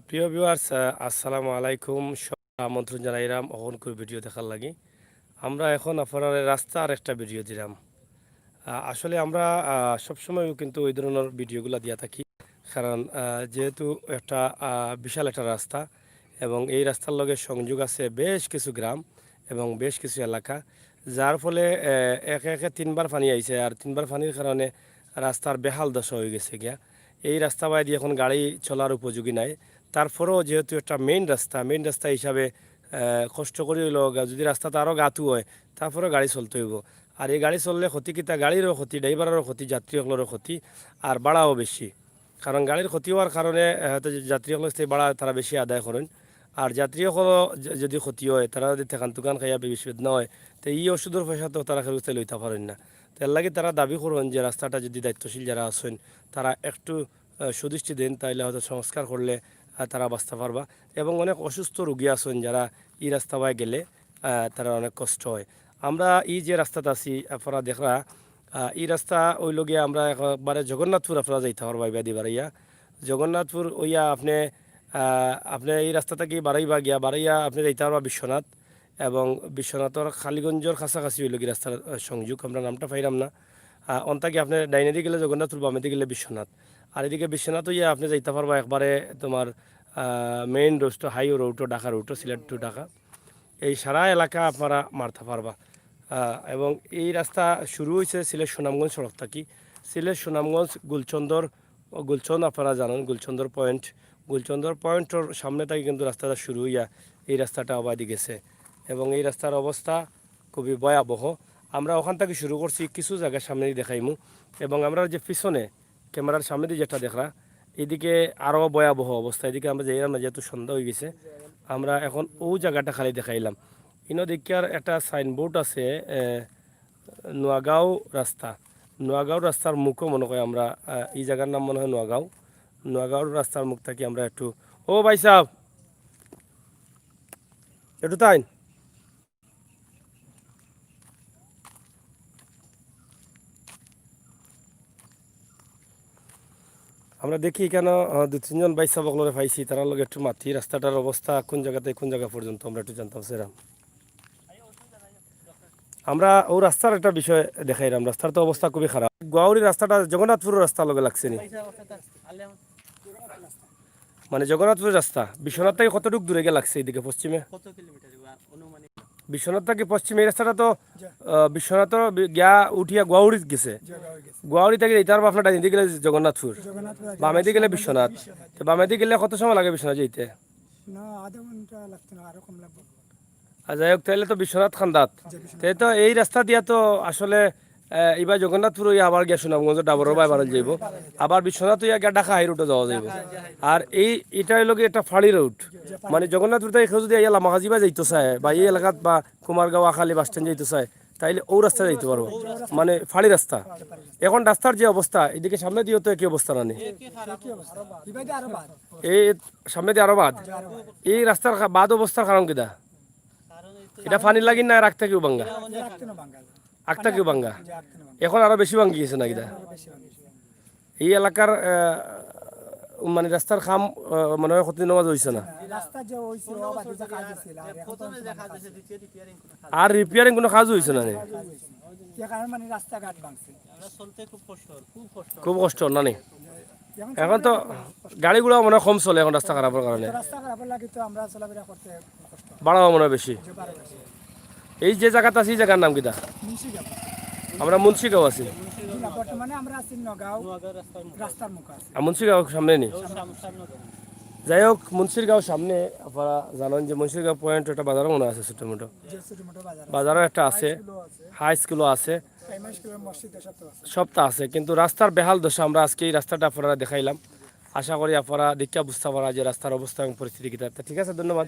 প্রিয় ভিউয়ার্স, আসসালামু আলাইকুম। আমন্ত্রণ জানাইলাম অহনকুর ভিডিও দেখার লাগি। আমরা এখন আপনার রাস্তার একটা ভিডিও দিলাম। আসলে আমরা সবসময় কিন্তু ওই ধরনের ভিডিওগুলো দিয়া থাকি, কারণ যেহেতু একটা বিশাল একটা রাস্তা এবং এই রাস্তার লগে সংযোগ আছে বেশ কিছু গ্রাম এবং বেশ কিছু এলাকা, যার ফলে একে একে তিনবার পানি আইছে, আর তিনবার পানির কারণে রাস্তার বেহাল দশা হয়ে গেছে গিয়া। এই রাস্তা বাইরে এখন গাড়ি চলার উপযোগী নাই। তারপরেও যেহেতু একটা মেইন রাস্তা হিসাবে কষ্ট করে হইল, যদি রাস্তাটা আরও গাঁতু হয় তারপরেও গাড়ি চলতে হইব। আর এই গাড়ি চললে ক্ষতি কিতা, গাড়িরও ক্ষতি, ড্রাইভারেরও ক্ষতি, যাত্রীসকলেরও ক্ষতি, আর ভাড়াও বেশি। কারণ গাড়ির ক্ষতি হওয়ার কারণে হয়তো যাত্রীসকলের থেকে ভাড়া তারা বেশি আদায় করেন। আর যাত্রীসকলও যদি ক্ষতি হয়, তারা যদি থেকান তুকান খাইয়া বিশুদ্ধ না হয়, তো এই ওষুধের পয়সা তো তারা খেলতে লইতে পারেন না। তার লাগে তারা দাবি করেন যে রাস্তাটা যদি দায়িত্বশীল যারা আছেন তারা একটু সুদৃষ্টি দেন, তাইলে হয়তো সংস্কার করলে তারা বাঁচতে পারবা। এবং অনেক অসুস্থ রোগী আছেন যারা এই রাস্তা বাই গেলে তারা অনেক কষ্ট হয়। আমরা এই যে রাস্তাটা আছি আপনারা দেখরা, এই রাস্তা ওই লগে আমরা একবারে জগন্নাথপুর আপনারা যাইতে পারবা। ইবাদি বাড়াইয়া জগন্নাথপুর ওইয়া আপনি এই রাস্তাটা কি বাড়াইয়া আপনি যাইতে পারবা বিশ্বনাথ, এবং বিশ্বনাথর খালিগঞ্জর কাছাকাছি হইল কি রাস্তার সংযোগ, আমরা নামটা পাইলাম না। অন্তাকে আপনি ডাইনে দিকে গেলে জগন্নাথপুর, বামে দিকে গেলে বিশ্বনাথ। আর এদিকে বিশ্বনাথ হইয়া আপনি যাইতে পারবা একবারে তোমার main road, high road, Dhaka road, Sylhet to Dhaka, এই সারা এলাকা আপনারা মারতে পারবা। এবং এই রাস্তা শুরু হয়েছে সিলেট সুনামগঞ্জ সড়ক থাকি। সিলেট সুনামগঞ্জ গুলচন্দ আপনারা জানেন, গুলচন্দর পয়েন্টর সামনে থেকে কিন্তু রাস্তাটা শুরু হইয়া এই রাস্তাটা অবাধি গেছে, এবং এই রাস্তার অবস্থা খুবই ভয়াবহ। আমরা ওখান থেকে শুরু করছি, কিছু জায়গার সামনে দিয়ে দেখাইমু, এবং আমরা যে পিছনে ক্যামেরার সামনে দিয়ে যেটা দেখরা, এদিকে আরও ভয়াবহ অবস্থা। এদিকে আমরা যাইলাম না, যেহেতু সন্ধ্যা হয়ে গেছে। আমরা এখন ওই জায়গাটা খালি দেখাইলাম। ইনদিকার একটা সাইনবোর্ড আছে, নোয়াগাঁও রাস্তার মুখও মনে হয় আমরা, এই জায়গার নাম মনে হয় নোয়াগাঁওর রাস্তার মুখ থাকি আমরা একটু, ও ভাই সাহেব একটু তাই আমরা দেখি কেন দু তিনজন ভাই সাহেব ওগুলো পাইছি, তারা লগে একটু মাতি রাস্তাটার অবস্থা কোন জায়গাতে কোন জায়গা পর্যন্ত আমরা একটু জানতাম সেরাম। আমরা ও রাস্তার একটা বিষয় দেখাইলাম, রাস্তার তো অবস্থা খুবই খারাপ। গোয়াউরি রাস্তাটা জগন্নাথপুরের রাস্তা লগে লাগছে নি, মানে জগন্নাথপুরের রাস্তা বিশ্বনাথ থেকে কতটুকু দূরে গিয়ে লাগছে এদিকে পশ্চিমে? বিশ্বনাথ থেকে পশ্চিমে এই রাস্তাটা তো বিশ্বনাথর গিয়া উঠিয়া গোয়াউরি গেছে। গোয়াউরি থেকে এইটার আপনার ডাইন দিকে গেলে জগন্নাথপুর, বামে দিকে গেলে বিশ্বনাথ। তো বামে দিকে গেলে কত সময় লাগে বিশ্বনাথ যেতে? আর যাই হোক, তাহলে তো বিশ্বনাথ খান্দাত, তাই তো এই রাস্তা দিয়া তো আসলে এবার জগন্নাথপুর হইয়া আবার গিয়া সুনামগঞ্জ ডাবর বাই বাড়াল যাইব, আবার বিশ্বনাথ হইয়া গিয়া ঢাকা হাই রুটে যাওয়া যাইব। আর এটা হইল কি একটা ফাড়ি রুট, মানে জগন্নাথপুর থেকে কেউ যদি ইয়া মাহাজিবা যাইতে চায় বা এই এলাকাত বা কুমারগাঁও আখালি বাস স্ট্যান্ড যাইতে চায়, তাইলে ও রাস্তা যাইতে পারবো, মানে ফাড়ি রাস্তা। এখন রাস্তার যে অবস্থা, এদিকে সামনে দিয়ে তো একই অবস্থা না, এই সামনে দিয়ে আরো বাদ, এই রাস্তার বাদ অবস্থার কারণ কিনা? এটা পানি লাগি না রাখতে কেউ বাঙ্গা, আখটা কেউ বাঙ্গা, এখন আরো বেশি ভাঙ্গি গেছে না কিনা? এই এলাকার মানে রাস্তার কাম মনে হয় কতদিন নামাজ হয়েছে না, আর রিপেয়ারিং কোনো কাজ হয়েছে না, খুব কষ্ট না নি। এখন তো গাড়িগুলো মনে হয় কম চলে এখন রাস্তা খারাপের কারণে, ভাড়াও মনে হয় বেশি। এই যে জায়গাটা আছে এই জায়গার নাম কিটা? আমরা মুন্সিগাঁও আছি, মুন্সিগাঁও সামনে নি। যাই হোক, মুন্সিরগাঁও সামনে আপনারা জানেন যে মুন্সিরগাঁও পয়েন্ট একটা বাজারও মনে আছে, ছোটো মোটো বাজারও একটা আছে, হাই স্কুলও আছে, সবটা আছে। কিন্তু রাস্তার বেহাল দশা, আমরা আজকে এই রাস্তাটা আপনারা দেখাইলাম। আশা করি আপনারা দেখা বুঝতে পারা যে রাস্তার অবস্থা এবং পরিস্থিতি কী। ঠিক আছে, ধন্যবাদ।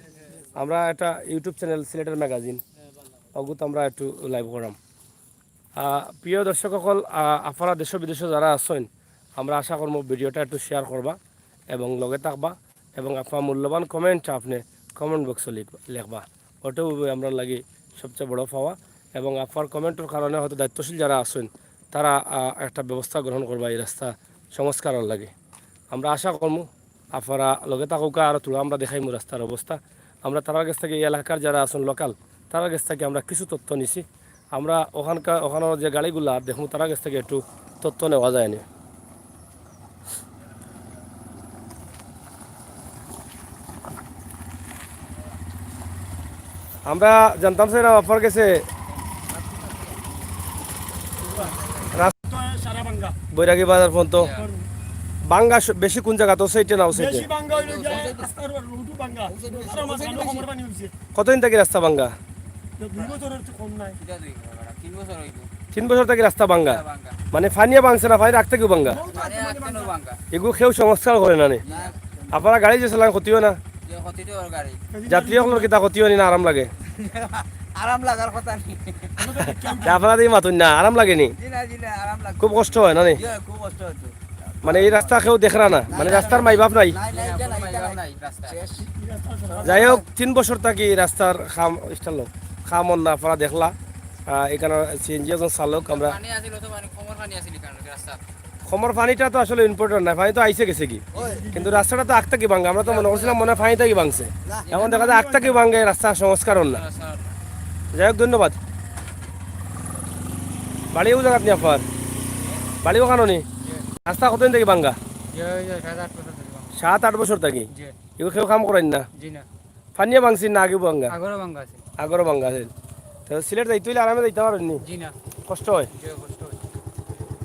আমরা একটা ইউটিউব চ্যানেল সিলেটের ম্যাগাজিন অগুত আমরা একটু লাইভ করাম। প্রিয় দর্শক সকল, আপনারা দেশ বিদেশে যারা আছেন, আমরা আশা করবো ভিডিওটা একটু শেয়ার করবা এবং লগে থাকবা, এবং আপনার মূল্যবান কমেন্ট আপনি কমেন্ট বক্সে লিখবা, ওটাও আমরা লাগি সবচেয়ে বড় পাওয়া। এবং আপনার কমেন্টের কারণে হয়তো দায়িত্বশীল যারা আছেন তারা একটা ব্যবস্থা গ্রহণ করবা এই রাস্তা সংস্কারের লাগে। আমরা আশা করবো আপনারা লগে থাকুকা আর তোরা আমরা দেখাইমু রাস্তার অবস্থা। আমরা তার কাছ থেকে এই এলাকার যারা আছেন লোকাল তার কাছ থেকে আমরা কিছু তথ্য নিছি। আমরা ওখানের যে গাড়িগুলা দেখুন তার কাছ থেকে একটু তথ্য নেওয়া যায়নি। আমরা জানতাম স্যার আপনার কাছে বৈরাগী বাজার পর্যন্ত বাঙ্গা বেশি কোন জায়গা তো সেইটা নাও সেইটা কতদিন থেকে রাস্তা বাঙ্গা 3 বছর থেকে রাস্তা বাঙ্গা মানে ফানিয়া বাংছে না ফানি রাখতে কেউ বাঙ্গা এগুলো কেউ সংস্কার করে না নে আপনারা গাড়ি যে চালান ক্ষতি হয় না যাত্রীসকলের কিতা ক্ষতি হয় না আরাম লাগে আরাম লাগার কথা নেই আপনারা দিয়ে মাতুন না আরাম লাগেনি আরাম লাগে খুব কষ্ট হয় না নে খুব কষ্ট হতো মানে এই রাস্তা কেউ দেখরা না মানে রাস্তার মাইবাপ নাই যাই হোক 3 বছর থাকি রাস্তার খাম স্টাল খাম না আপনারা দেখলা এখানে সিএনজি একজন চালক আমরা খমর পানিটা তো আসলে ইম্পর্টেন্ট না পানি তো আইসে গেছে কি কিন্তু রাস্তাটা তো আগটা কি ভাঙে আমরা তো মনে করছিলাম মনে হয় পানিটা কি ভাঙছে এখন দেখা যায় আগটা কি ভাঙে রাস্তা সংস্কার হল না যাই হোক ধন্যবাদ বাড়িও যান আপনি আপনার বাড়িও কানো নি রাস্তা কতদিন থেকে ভাঙ্গা 7-8 বছর থাকি এগুলো কেউ কাম করেন না ফানিয়া ভাঙছি না আগে ভাঙ্গা আগরও ভাঙ্গা আছে তো সিলেট যাইতে হইলে আরামে যাইতে পারেন নি কষ্ট হয়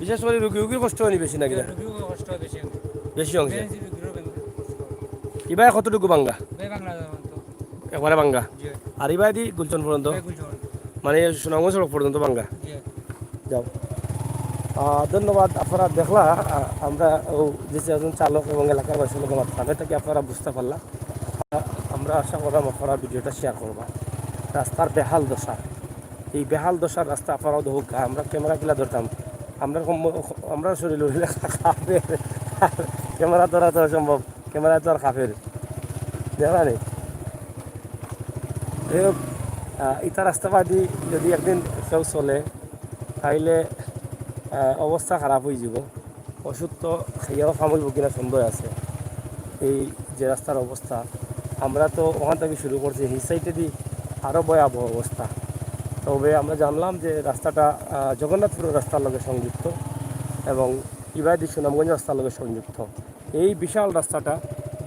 বিশেষ করে রুগীর কষ্ট হয়নি বেশি নাকি বেশি অংশ এবার কতটুকু ভাঙ্গা একবারে ভাঙ্গা আর এবার দি গুলচন পর্যন্ত মানে সুনামগঞ্জ সড়ক পর্যন্ত ভাঙ্গা যাও ধন্যবাদ আপনারা দেখলা আমরা যে একজন চালক এবং এলাকার বাসী লোক আমার তাদের থেকে আপনারা বুঝতে পারলাম আমরা আশা করলাম আপনারা ভিডিওটা শেয়ার করবা রাস্তার বেহাল দশা এই বেহাল দশার রাস্তা আপনারাও দেখুক আমরা ক্যামেরা কিলা ধরতাম আমরা শরীর খাফের ক্যামেরা ধরা তো সম্ভব ক্যামেরা তো আর খাফের দেখা নেই যাই হোক ইটা রাস্তা বাদি যদি একদিন কেউ চলে তাইলে অবস্থা খারাপ হয়ে যাব ওষুধ তো খাইয়াও কামড়ব কিনা সন্দেহ আছে এই যে রাস্তার অবস্থা আমরা তো ওখান থেকে শুরু করছি এই সাইডে দিয়ে আরও ভয়াবহ অবস্থা তবে আমরা জানলাম যে রাস্তাটা জগন্নাথপুর রাস্তার লগে সংযুক্ত এবং ইবাদি সুনামগঞ্জ রাস্তার লগে সংযুক্ত এই বিশাল রাস্তাটা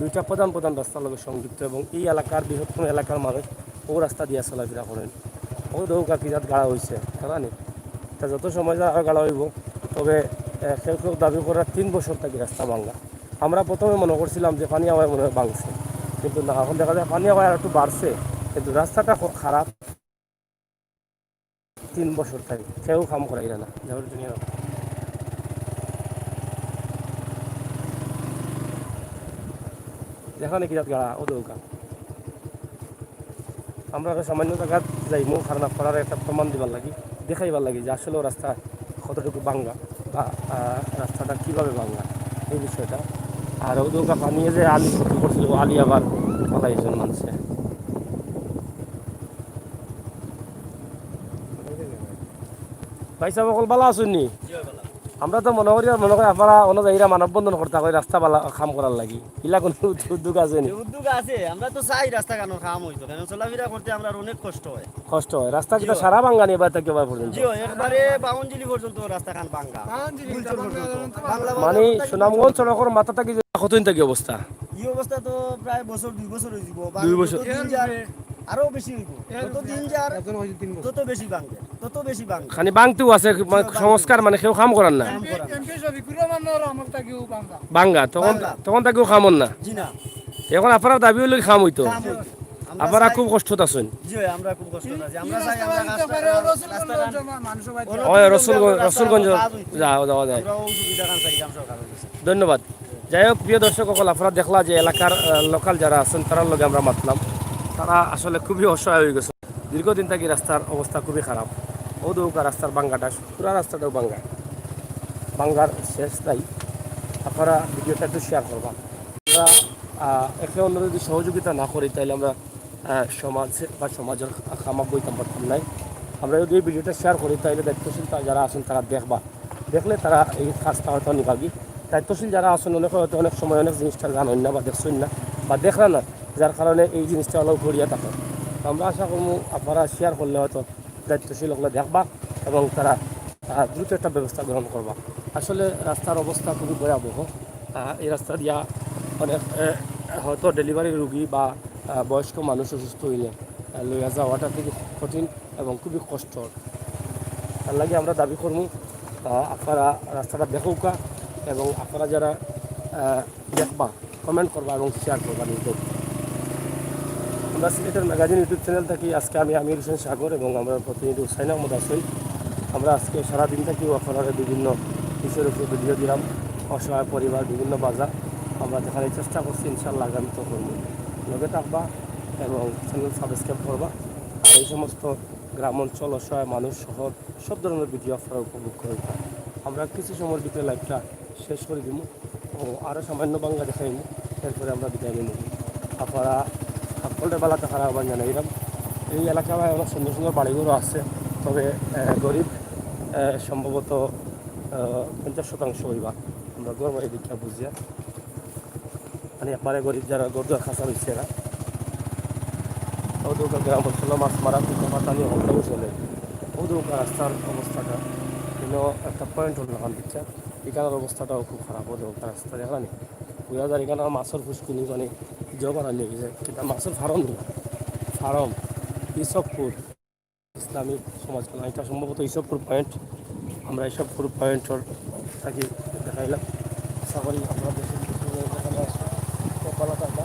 দুইটা প্রধান রাস্তার লগে সংযুক্ত এবং এই এলাকার বৃহত্তম এলাকার মানুষ ও রাস্তা দিয়ে চলাফেরা করেন ও দৌকা কিরাত গাড়া হয়েছে জানি তা যত সময় যায় আরও গাড়া হইব তবে কেউ দাবি করার 3 বছর থেকে রাস্তা ভাঙ্গা আমরা প্রথমে মনে করছিলাম যে পানি আওয়ায় মনে হয় ভাঙছে কিন্তু না এখন দেখা যায় পানি আওয়ায় একটু বাড়ছে কিন্তু রাস্তাটা খারাপ 3 বছর থেকে কেউ কাম করাই না যাওয়ার জন্য যেখানে কিরাত গাড়া ও দৌকা আমরা সামান্য জায়গা যাইমু কারণ আপনার একটা প্রমাণ দিবার লাগি দেখাইবার লাগি যে আসলে রাস্তা কতটুকু ভাঙ্গা বা রাস্তাটা কীভাবে ভাঙ্গা এই বিষয়টা আর ও দৌকা পানিয়ে যে আলি ক্ষতি করছিল আলি আবার পালাইজন মানুষে ভাই সাহেব অকল ভালো আছেন নি আমরা তো মনে করি আপনারা অনুযায়ী মানববন্ধন করতে হয় রাস্তা বালা কাম করার লাগি ইলা কোনো উদ্যোগ আছে নি উদ্যোগ আছে আমরা তো চাই রাস্তা কেন কাম হইতো কেন চলাফেরা করতে আমরা অনেক কষ্ট হয় রাস্তা যেটা সারা ভাঙ্গা নিয়ে বাড়তে কেবার পর্যন্ত জি একবারে বাউনজিলি পর্যন্ত রাস্তা কান ভাঙ্গা মানে সুনামগঞ্জ সড়কের মাথা থাকি কতদিন থাকি অবস্থা এই অবস্থা তো প্রায় 2 বছর হয়ে যাব 2 বছর আরো বেশি হইব তত দিন যার তত বেশি ভাঙবে তত বেশি ভাঙবে খানি ভাঙতেও আছে সংস্কার মানে কেউ কাম করার না ভাঙ্গা তখন তাকেও খামন না জি না এখন আপনার দাবি হইলে খাম হইতো আপনারা খুব কষ্টত আছেন জি আমরা খুব কষ্ট আছি আমরা চাই আমরা রসুলগঞ্জ যাওয়া যায় ধন্যবাদ যাই হোক প্রিয় দর্শক সকল আপনারা দেখলা যে এলাকার লোকাল যারা আছেন তার লগে আমরা মাতলাম তারা আসলে খুবই অসহায় হয়ে গেছে দীর্ঘদিন থেকে রাস্তার অবস্থা খুবই খারাপ ও দৌকা রাস্তার ভাঙ্গাটা পুরা রাস্তাটাও ভাঙ্গার শেষ নাই আপনারা ভিডিওটা একটু শেয়ার করবা আমরা একে অন্য যদি সহযোগিতা না করি তাহলে আমরা সমাজ বা সমাজের খামাক বইতাম পারতাম নাই আমরা যদি এই ভিডিওটা শেয়ার করি তাহলে দায়িত্বশীল যারা আছেন তারা দেখলে তারা এই কাজটা হয়তো নিভাবি দায়িত্বশীল যারা আছেন অনেক হয়তো অনেক সময় অনেক জিনিসটা জানেন না বা দেখছেন না বা দেখলেন না, যার কারণে এই জিনিসটা অলপ ঘুরিয়ে থাকে। তো আমরা আশা করবো আপনারা শেয়ার করলে হয়তো দায়িত্বশীল হলে দেখবা এবং তারা দ্রুত একটা ব্যবস্থা গ্রহণ করবা। আসলে রাস্তার অবস্থা খুবই ভয়াবহ। এই রাস্তা দিয়া অনেক হয়তো ডেলিভারি রুগী বা বয়স্ক মানুষ অসুস্থ হইলে লইয়া যাওয়াটা খুবই কঠিন এবং খুবই কষ্ট। তার লাগে আমরা দাবি করবো আপনারা রাস্তাটা দেখুকা এবং আপনারা যারা দেখবা কমেন্ট করবা এবং শেয়ার করবা নিউজ। আমরা সিলেটের ম্যাগাজিন ইউটিউব চ্যানেল থাকি। আজকে আমি আমির হোসেন সাগর এবং আমরা প্রতিনিধি হুসাইন আহমদ আসই। আমরা আজকে সারাদিন থেকেও আপনারা বিভিন্ন বিষয়ের উপর ভিডিও দিলাম। অসহায় পরিবার, বিভিন্ন বাজার আমরা দেখানোর চেষ্টা করছি। ইনশাল্লাহ আগামী তো করবো। লগে থাকবা এবং চ্যানেল সাবস্ক্রাইব করবা। আর এই সমস্ত গ্রাম অঞ্চল, অসহায় মানুষ, শহর সব ধরনের ভিডিও আপনারা উপভোগ করবেন। আমরা কিছু সময়ের ভিতরে লাইভটা শেষ করে দিব ও আরও সামান্য বাংলা দেখাইব, এরপরে আমরা বিদায় নিয়ে নেব। আপনারা সকলের বেলা থাকার আহ্বান জানাইলাম। এই এলাকায় অনেক সুন্দর সুন্দর বাড়িঘরও আছে, তবে গরিব সম্ভবত 50% হইবা। আমরা গড় বাড়ি দীক্ষা বুঝিয়া মানে একবারে গরিব যারা গরদুয়ার খাঁচা হয়েছে এরা ওদৌকা গ্রাম অঞ্চল মাছ মারা পিঠা পাতানি হলেও চলে। ওদৌকা রাস্তার অবস্থাটা কিন্তু একটা পয়েন্ট হল না দিচ্ছা, এখানের অবস্থাটাও খুব খারাপ। ওদৌকা রাস্তা দেখানি বুঝা যায় এখানে মাছের ফুসকুনি মানে জগড়া নিয়ে গেছে, কিন্তু মাছের ফার্ম নেই। ফার্ম ইসবপুর ইসলামিক সমাজ কল্যাণ, এটা সম্ভবত ইসবপুর পয়েন্ট। আমরা ইসবপুর পয়েন্টর থাকি দেখাইলাম। আশা করি আপনাদের এখানে আসে ভালো থাকবা।